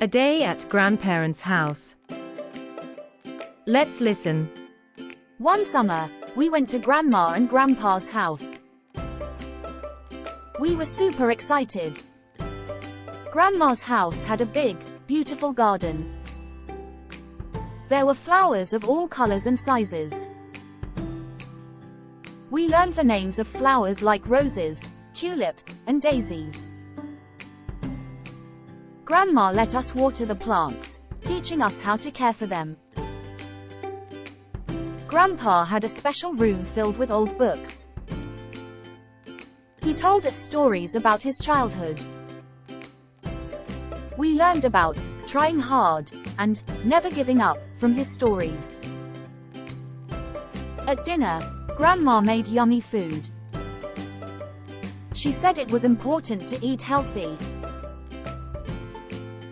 A day at grandparents' house. Let's listen. One summer, we went to Grandma and Grandpa's house. We were super excited. Grandma's house had a big, beautiful garden. There were flowers of all colors and sizes. We learned the names of flowers like roses, tulips, and daisies. Grandma let us water the plants, teaching us how to care for them. Grandpa had a special room filled with old books. He told us stories about his childhood. We learned about trying hard and never giving up from his stories. At dinner, Grandma made yummy food. She said it was important to eat healthy.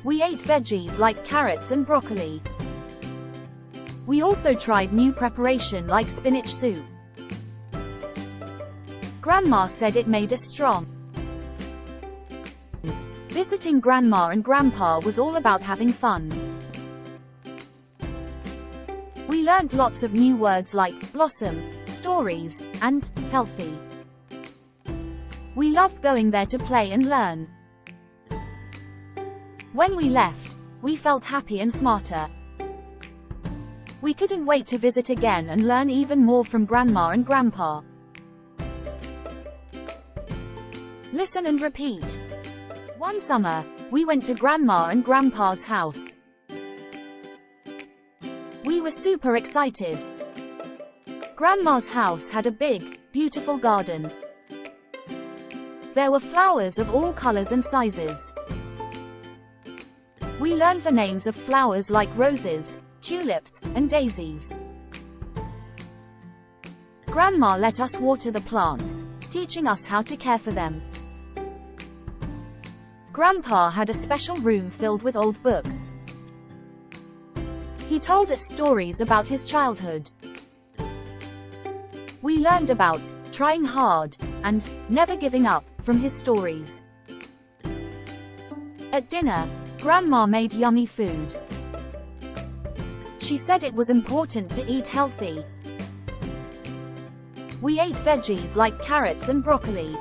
We ate veggies like carrots and broccoli. We also tried new preparation like spinach soup. Grandma said it made us strong. Visiting Grandma and Grandpa was all about having fun. We learned lots of new words like blossom, stories, and healthy. We loved going there to play and learn. When we left, we felt happy and smarter. We couldn't wait to visit again and learn even more from Grandma and Grandpa. Listen and repeat. One summer, we went to Grandma and Grandpa's house. We were super excited. Grandma's house had a big, beautiful garden. There were flowers of all colors and sizes. We learned the names of flowers like roses, tulips, and daisies. Grandma let us water the plants, teaching us how to care for them. Grandpa had a special room filled with old books. He told us stories about his childhood. We learned about trying hard and never giving up from his stories. At dinner, Grandma made yummy food. She said it was important to eat healthy. We ate veggies like carrots and broccoli.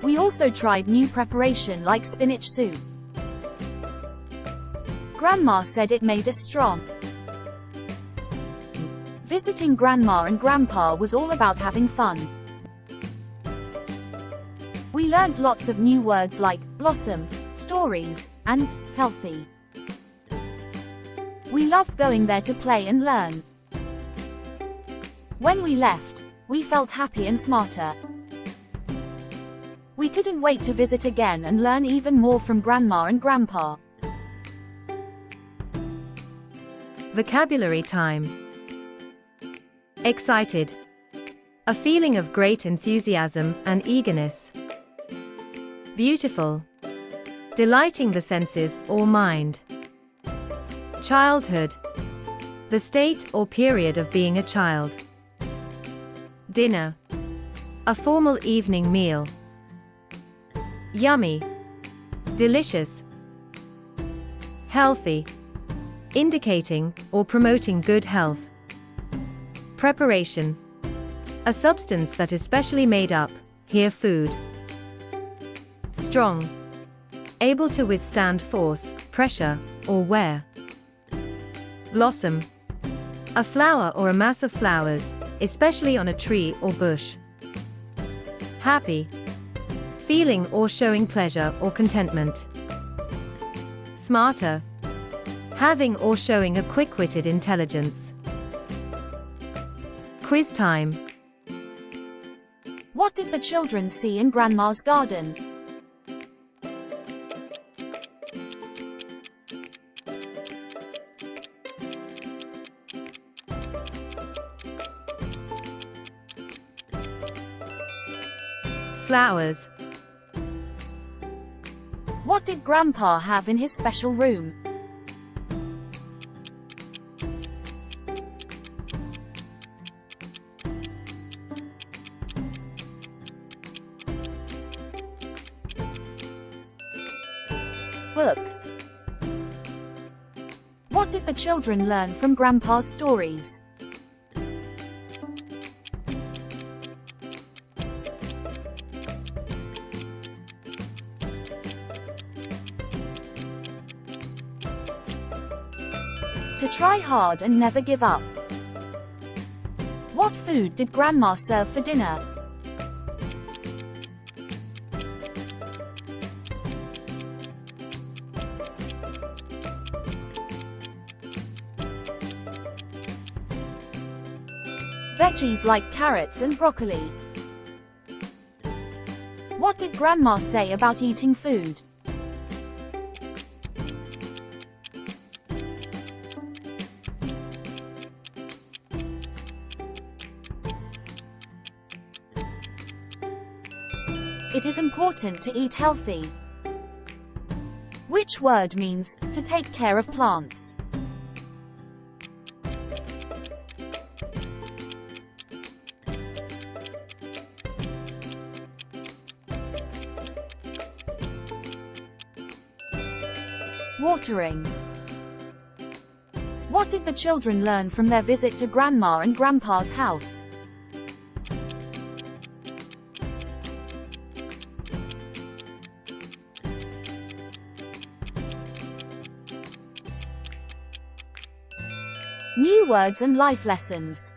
We also tried new preparation like spinach soup. Grandma said it made us strong. Visiting Grandma and Grandpa was all about having fun. We learned lots of new words like blossom, stories, and healthy. We loved going there to play and learn. When we left, we felt happy and smarter. We couldn't wait to visit again and learn even more from Grandma and Grandpa. Vocabulary time. Excited. A feeling of great enthusiasm and eagerness. Beautiful. Delighting the senses or mind. Childhood. The state or period of being a child. Dinner. A formal evening meal. Yummy. Delicious. Healthy. Indicating or promoting good health. Preparation. A substance that is specially made up, here food. Strong. Able to withstand force, pressure, or wear. Blossom. A flower or a mass of flowers, especially on a tree or bush. Happy. Feeling or showing pleasure or contentment. Smarter. Having or showing a quick-witted intelligence. Quiz time. What did the children see in Grandma's garden? Flowers. What did Grandpa have in his special room? Books. What did the children learn from Grandpa's stories? To try hard and never give up. What food did Grandma serve for dinner? Veggies like carrots and broccoli. What did Grandma say about eating food? It is important to eat healthy. Which word means to take care of plants? Watering. What did the children learn from their visit to Grandma and Grandpa's house? New words and life lessons.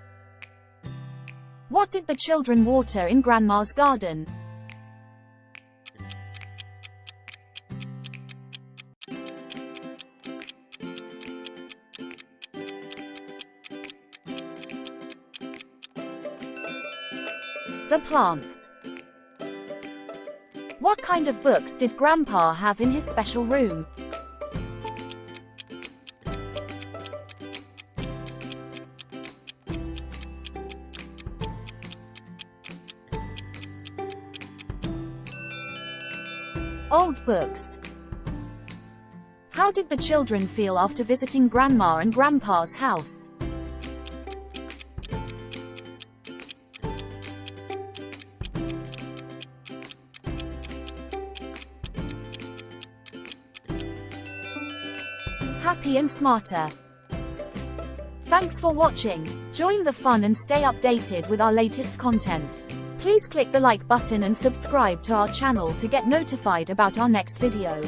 What did the children water in Grandma's garden? The plants. What kind of books did Grandpa have in his special room? Old books. How did the children feel after visiting Grandma and Grandpa's house? Happy and smarter. Thanks for watching. Join the fun and stay updated with our latest content. Please click the like button and subscribe to our channel to get notified about our next video.